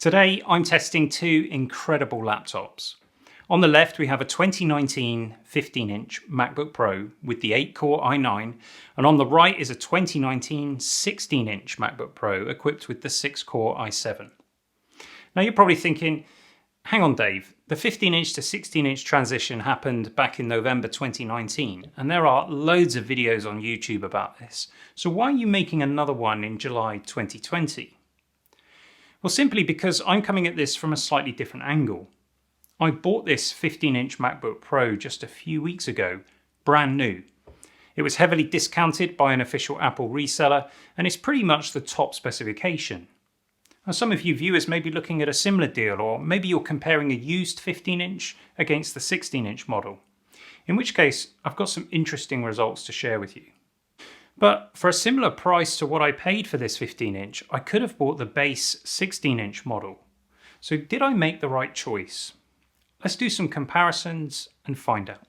Today, I'm testing two incredible laptops. On the left, we have a 2019 15-inch MacBook Pro with the 8-core i9, and on the right is a 2019 16-inch MacBook Pro equipped with the 6-core i7. Now you're probably thinking, hang on Dave, the 15-inch to 16-inch transition happened back in November 2019, and there are loads of videos on YouTube about this, so why are you making another one in July 2020? Well, simply because I'm coming at this from a slightly different angle. I bought this 15-inch MacBook Pro just a few weeks ago, brand new. It was heavily discounted by an official Apple reseller, and it's pretty much the top specification. Now, some of you viewers may be looking at a similar deal, or maybe you're comparing a used 15-inch against the 16-inch model, in which case I've got some interesting results to share with you. But for a similar price to what I paid for this 15-inch, I could have bought the base 16-inch model. So did I make the right choice? Let's do some comparisons and find out.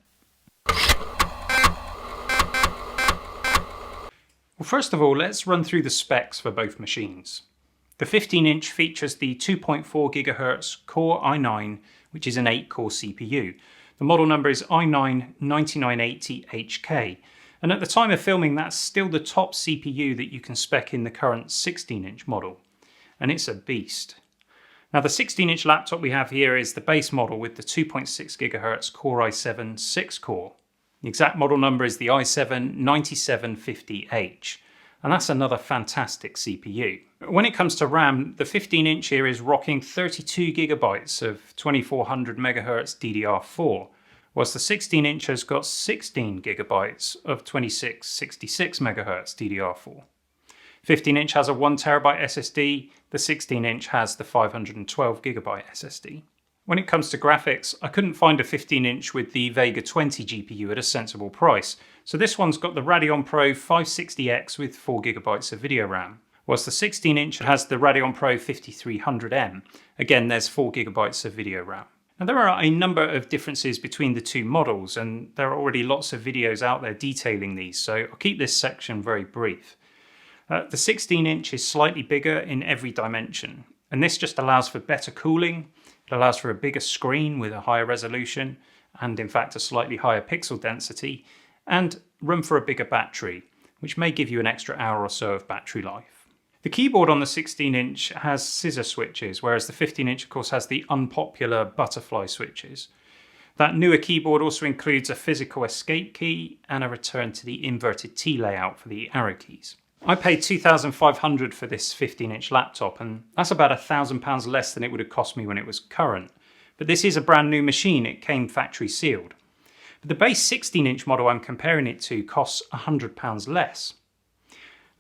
Well, first of all, let's run through the specs for both machines. The 15-inch features the 2.4 GHz Core i9, which is an 8-core CPU. The model number is i9-9980HK. And at the time of filming, that's still the top CPU that you can spec in the current 16-inch model. And it's a beast. Now the 16-inch laptop we have here is the base model with the 2.6 GHz Core i7 6-core. The exact model number is the i7-9750H. And that's another fantastic CPU. When it comes to RAM, the 15-inch here is rocking 32 GB of 2400 MHz DDR4. Whilst the 16-inch has got 16 GB of 2666 MHz DDR4. 15-inch has a 1TB SSD, the 16-inch has the 512 GB SSD. When it comes to graphics, I couldn't find a 15-inch with the Vega 20 GPU at a sensible price, so this one's got the Radeon Pro 560X with 4 GB of video RAM. Whilst the 16-inch has the Radeon Pro 5300M, again there's 4 GB of video RAM. Now, there are a number of differences between the two models, and there are already lots of videos out there detailing these, so I'll keep this section very brief. The 16-inch is slightly bigger in every dimension, and this just allows for better cooling, it allows for a bigger screen with a higher resolution, and in fact a slightly higher pixel density, and room for a bigger battery, which may give you an extra hour or so of battery life. The keyboard on the 16-inch has scissor switches, whereas the 15-inch of course has the unpopular butterfly switches. That newer keyboard also includes a physical escape key and a return to the inverted T layout for the arrow keys. I paid $2,500 for this 15-inch laptop, and that's about £1,000 less than it would have cost me when it was current. But this is a brand new machine, it came factory sealed. But the base 16-inch model I'm comparing it to costs £100 less.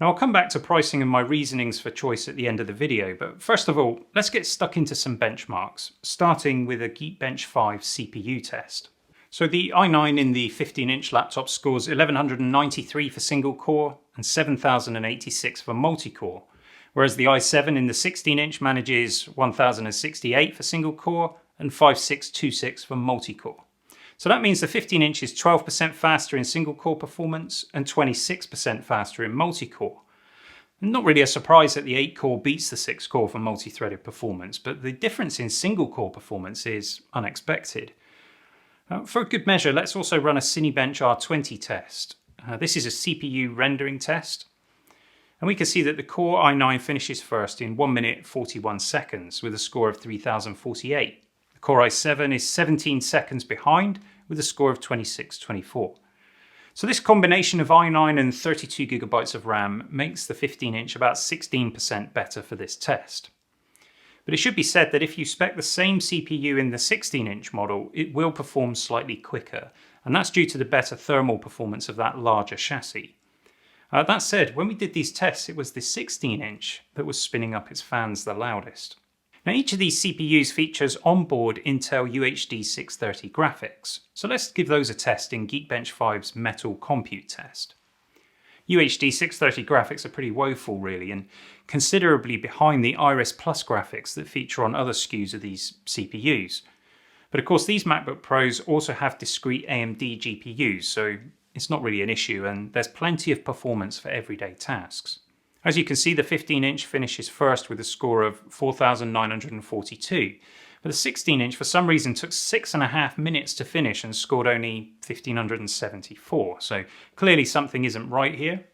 Now I'll come back to pricing and my reasonings for choice at the end of the video, but first of all, let's get stuck into some benchmarks, starting with a Geekbench 5 CPU test. So the i9 in the 15-inch laptop scores 1193 for single core and 7086 for multi-core, whereas the i7 in the 16-inch manages 1068 for single core and 5626 for multi-core. So that means the 15-inch is 12% faster in single-core performance and 26% faster in multi-core. Not really a surprise that the 8-core beats the 6-core for multi-threaded performance, but the difference in single-core performance is unexpected. For a good measure, let's also run a Cinebench R20 test. This is a CPU rendering test, and we can see that the Core i9 finishes first in 1 minute 41 seconds with a score of 3048. The Core i7 is 17 seconds behind with a score of 2624. So this combination of i9 and 32 GB of RAM makes the 15-inch about 16% better for this test. But it should be said that if you spec the same CPU in the 16-inch model, it will perform slightly quicker, and that's due to the better thermal performance of that larger chassis. That said, when we did these tests, it was the 16-inch that was spinning up its fans the loudest. Now each of these CPUs features onboard Intel UHD 630 graphics, so let's give those a test in Geekbench 5's Metal Compute test. UHD 630 graphics are pretty woeful really, and considerably behind the Iris Plus graphics that feature on other SKUs of these CPUs. But of course these MacBook Pros also have discrete AMD GPUs, so it's not really an issue, and there's plenty of performance for everyday tasks. As you can see, the 15-inch finishes first with a score of 4,942. But the 16-inch for some reason took 6.5 minutes to finish and scored only 1,574. So clearly something isn't right here.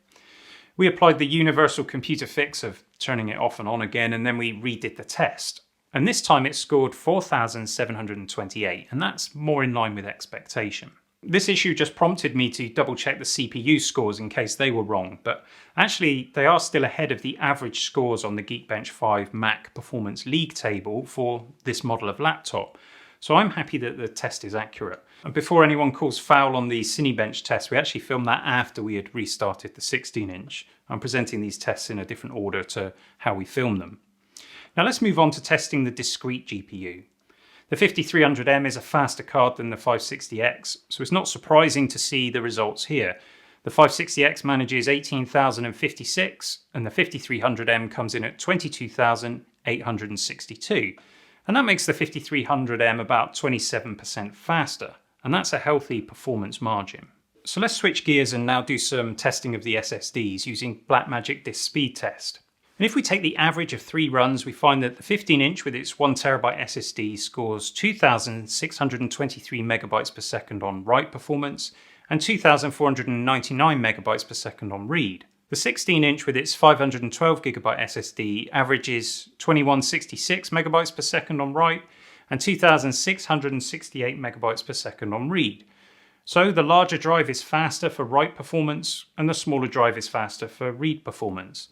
We applied the universal computer fix of turning it off and on again, and then we redid the test. And this time it scored 4,728, and that's more in line with expectation. This issue just prompted me to double check the CPU scores in case they were wrong, but actually they are still ahead of the average scores on the Geekbench 5 Mac Performance League table for this model of laptop. So I'm happy that the test is accurate. And before anyone calls foul on the Cinebench test, we actually filmed that after we had restarted the 16-inch. I'm presenting these tests in a different order to how we filmed them. Now let's move on to testing the discrete GPU. The 5300M is a faster card than the 560X, so it's not surprising to see the results here. The 560X manages 18,056 and the 5300M comes in at 22,862. And that makes the 5300M about 27% faster, and that's a healthy performance margin. So let's switch gears and now do some testing of the SSDs using Blackmagic Disk Speed Test. And if we take the average of 3 runs, we find that the 15-inch with its 1TB SSD scores 2,623 megabytes per second on write performance and 2,499 megabytes per second on read. The 16-inch with its 512GB SSD averages 2166 megabytes per second on write and 2,668 megabytes per second on read. So the larger drive is faster for write performance and the smaller drive is faster for read performance.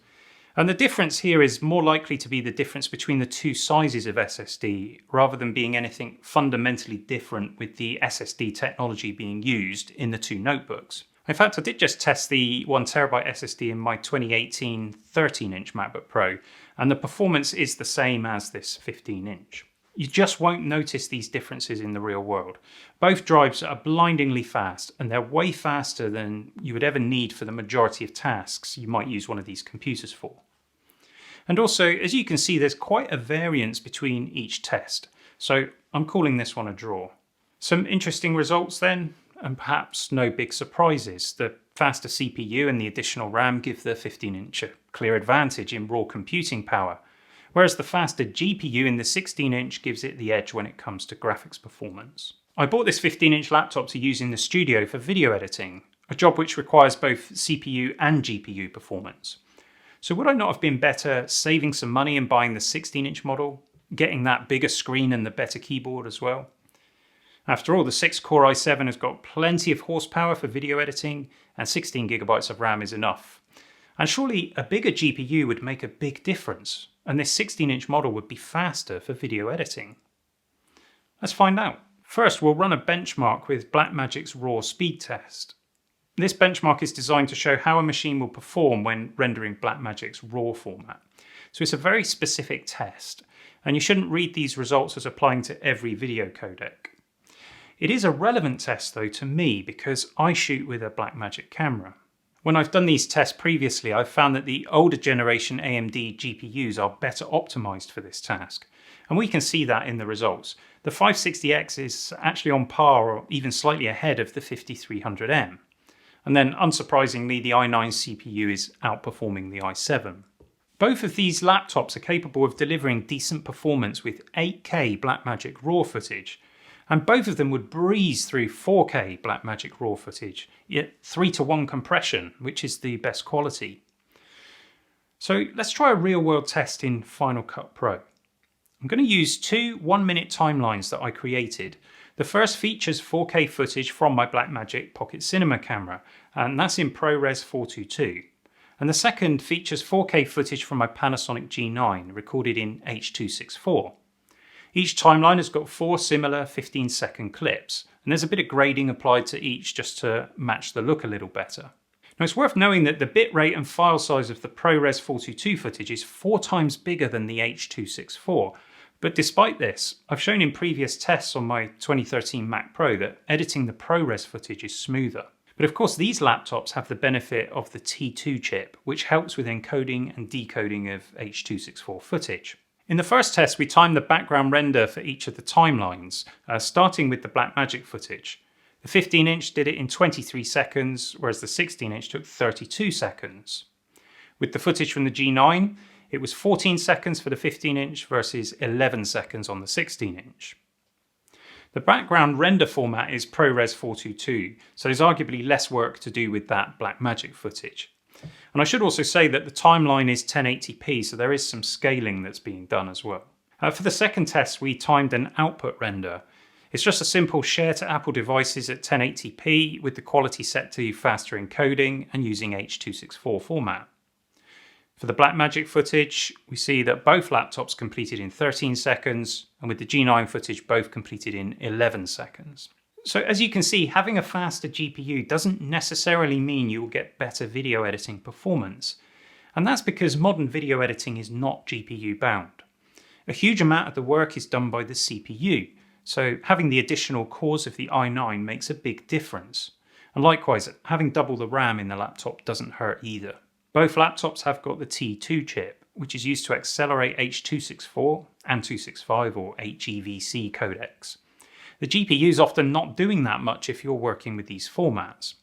And the difference here is more likely to be the difference between the two sizes of SSD rather than being anything fundamentally different with the SSD technology being used in the two notebooks. In fact, I did just test the 1TB SSD in my 2018 13-inch MacBook Pro, and the performance is the same as this 15-inch. You just won't notice these differences in the real world. Both drives are blindingly fast, and they're way faster than you would ever need for the majority of tasks you might use one of these computers for. And also, as you can see, there's quite a variance between each test, so I'm calling this one a draw. Some interesting results then, and perhaps no big surprises. The faster CPU and the additional RAM give the 15-inch a clear advantage in raw computing power, whereas the faster GPU in the 16-inch gives it the edge when it comes to graphics performance. I bought this 15-inch laptop to use in the studio for video editing, a job which requires both CPU and GPU performance. So would I not have been better saving some money and buying the 16-inch model, getting that bigger screen and the better keyboard as well? After all, the 6-core i7 has got plenty of horsepower for video editing, and 16GB of RAM is enough. And surely a bigger GPU would make a big difference, and this 16-inch model would be faster for video editing. Let's find out. First, we'll run a benchmark with Blackmagic's raw speed test. This benchmark is designed to show how a machine will perform when rendering Blackmagic's raw format. So it's a very specific test, and you shouldn't read these results as applying to every video codec. It is a relevant test though to me because I shoot with a Blackmagic camera. When I've done these tests previously, I've found that the older generation AMD GPUs are better optimized for this task, and we can see that in the results. The 560X is actually on par or even slightly ahead of the 5300M. And then, unsurprisingly, the i9 CPU is outperforming the i7. Both of these laptops are capable of delivering decent performance with 8K Blackmagic RAW footage, and both of them would breeze through 4K Blackmagic RAW footage, yet 3:1 compression, which is the best quality. So let's try a real-world test in Final Cut Pro. I'm going to use two 1-minute timelines that I created. The first features 4K footage from my Blackmagic Pocket Cinema camera, and that's in ProRes 422. And the second features 4K footage from my Panasonic G9, recorded in H.264. Each timeline has got 4 similar 15-second clips, and there's a bit of grading applied to each just to match the look a little better. Now it's worth knowing that the bitrate and file size of the ProRes 422 footage is 4 times bigger than the H.264. But despite this, I've shown in previous tests on my 2013 Mac Pro that editing the ProRes footage is smoother. But of course these laptops have the benefit of the T2 chip, which helps with encoding and decoding of H.264 footage. In the first test, we timed the background render for each of the timelines, starting with the Blackmagic footage. The 15-inch did it in 23 seconds, whereas the 16-inch took 32 seconds. With the footage from the G9, it was 14 seconds for the 15-inch versus 11 seconds on the 16-inch. The background render format is ProRes 422, so there's arguably less work to do with that Blackmagic footage. And I should also say that the timeline is 1080p, so there is some scaling that's being done as well. For the second test, we timed an output render. It's just a simple share to Apple devices at 1080p with the quality set to faster encoding and using H.264 format. For the Blackmagic footage, we see that both laptops completed in 13 seconds, and with the G9 footage, both completed in 11 seconds. So as you can see, having a faster GPU doesn't necessarily mean you will get better video editing performance. And that's because modern video editing is not GPU bound. A huge amount of the work is done by the CPU, so having the additional cores of the i9 makes a big difference. And likewise, having double the RAM in the laptop doesn't hurt either. Both laptops have got the T2 chip, which is used to accelerate H.264 and 265 or HEVC codecs. The GPU is often not doing that much if you're working with these formats.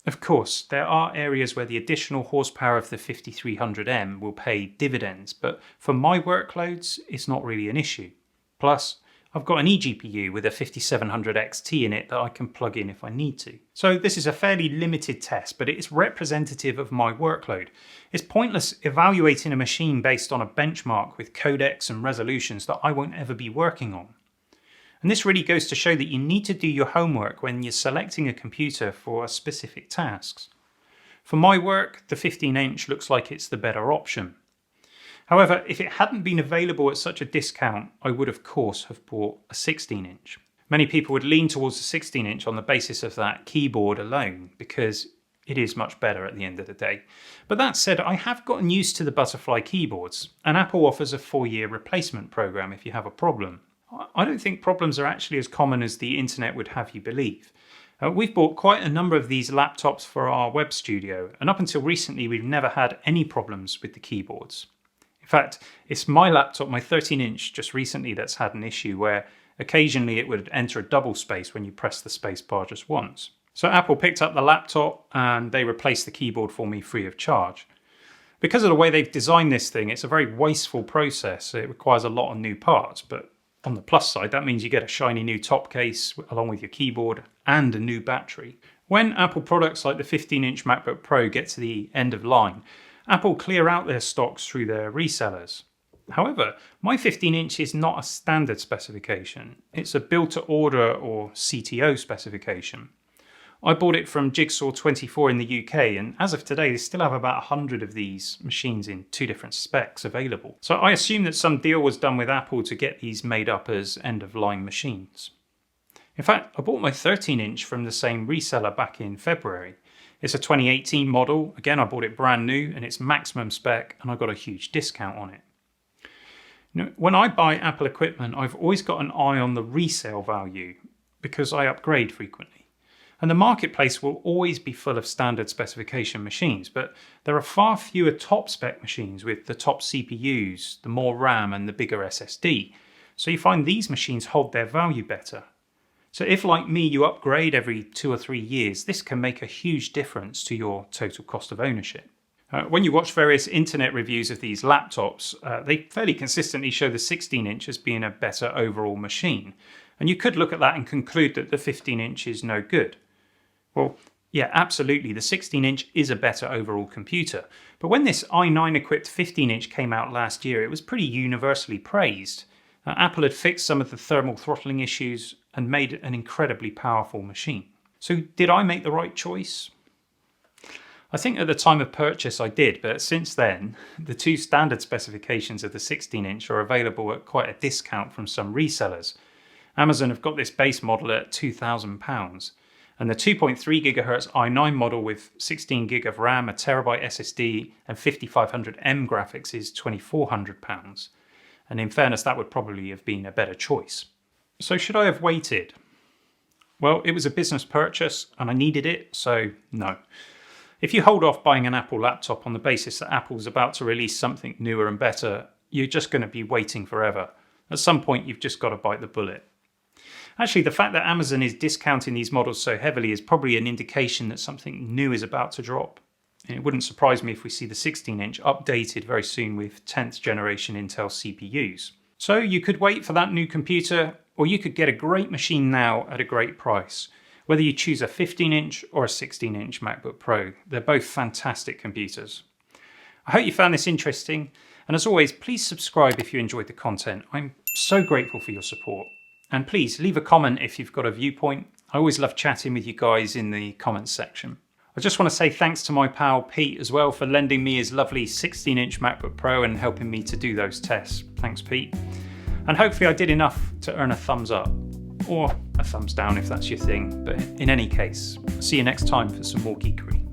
Of course, there are areas where the additional horsepower of the 5300M will pay dividends, but for my workloads, it's not really an issue. Plus, I've got an eGPU with a 5700 XT in it that I can plug in if I need to. So this is a fairly limited test, but it's representative of my workload. It's pointless evaluating a machine based on a benchmark with codecs and resolutions that I won't ever be working on. And this really goes to show that you need to do your homework when you're selecting a computer for specific tasks. For my work, the 15-inch looks like it's the better option. However, if it hadn't been available at such a discount, I would of course have bought a 16-inch. Many people would lean towards the 16-inch on the basis of that keyboard alone, because it is much better at the end of the day. But that said, I have gotten used to the butterfly keyboards, and Apple offers a 4-year replacement program if you have a problem. I don't think problems are actually as common as the internet would have you believe. We've bought quite a number of these laptops for our web studio, and up until recently we've never had any problems with the keyboards. In fact, it's my laptop, my 13-inch, just recently that's had an issue where occasionally it would enter a double space when you press the space bar just once. So Apple picked up the laptop and they replaced the keyboard for me free of charge. Because of the way they've designed this thing, it's a very wasteful process. It requires a lot of new parts, but on the plus side, that means you get a shiny new top case along with your keyboard and a new battery. When Apple products like the 15-inch MacBook Pro get to the end of line, Apple clear out their stocks through their resellers. However, my 15-inch is not a standard specification. It's a build-to-order or CTO specification. I bought it from Jigsaw24 in the UK, and as of today, they still have about 100 of these machines in 2 different specs available. So I assume that some deal was done with Apple to get these made up as end-of-line machines. In fact, I bought my 13-inch from the same reseller back in February. It's a 2018 model. Again, I bought it brand new, and it's maximum spec, and I got a huge discount on it. Now, when I buy Apple equipment, I've always got an eye on the resale value because I upgrade frequently. And the marketplace will always be full of standard specification machines, but there are far fewer top spec machines with the top CPUs, the more RAM and the bigger SSD. So you find these machines hold their value better. So if, like me, you upgrade every 2 or 3 years, this can make a huge difference to your total cost of ownership. When you watch various internet reviews of these laptops, they fairly consistently show the 16-inch as being a better overall machine. And you could look at that and conclude that the 15-inch is no good. Well, yeah, absolutely, the 16-inch is a better overall computer. But when this i9-equipped 15-inch came out last year, it was pretty universally praised. Apple had fixed some of the thermal throttling issues and made it an incredibly powerful machine. So did I make the right choice? I think at the time of purchase I did, but since then, the 2 standard specifications of the 16-inch are available at quite a discount from some resellers. Amazon have got this base model at £2,000. And the 2.3 GHz i9 model with 16 gig of RAM, a terabyte SSD, and 5500M graphics is £2,400. And in fairness, that would probably have been a better choice. So should I have waited? Well, it was a business purchase and I needed it, so no. If you hold off buying an Apple laptop on the basis that Apple's about to release something newer and better, you're just going to be waiting forever. At some point, you've just got to bite the bullet. Actually, the fact that Amazon is discounting these models so heavily is probably an indication that something new is about to drop. It wouldn't surprise me if we see the 16-inch updated very soon with 10th generation Intel CPUs. So you could wait for that new computer, or you could get a great machine now at a great price. Whether you choose a 15-inch or a 16-inch MacBook Pro, they're both fantastic computers. I hope you found this interesting, and as always, please subscribe if you enjoyed the content. I'm so grateful for your support. And please leave a comment if you've got a viewpoint. I always love chatting with you guys in the comments section. I just want to say thanks to my pal Pete as well for lending me his lovely 16-inch MacBook Pro and helping me to do those tests. Thanks, Pete. And hopefully I did enough to earn a thumbs up, or a thumbs down if that's your thing. But in any case, see you next time for some more geekery.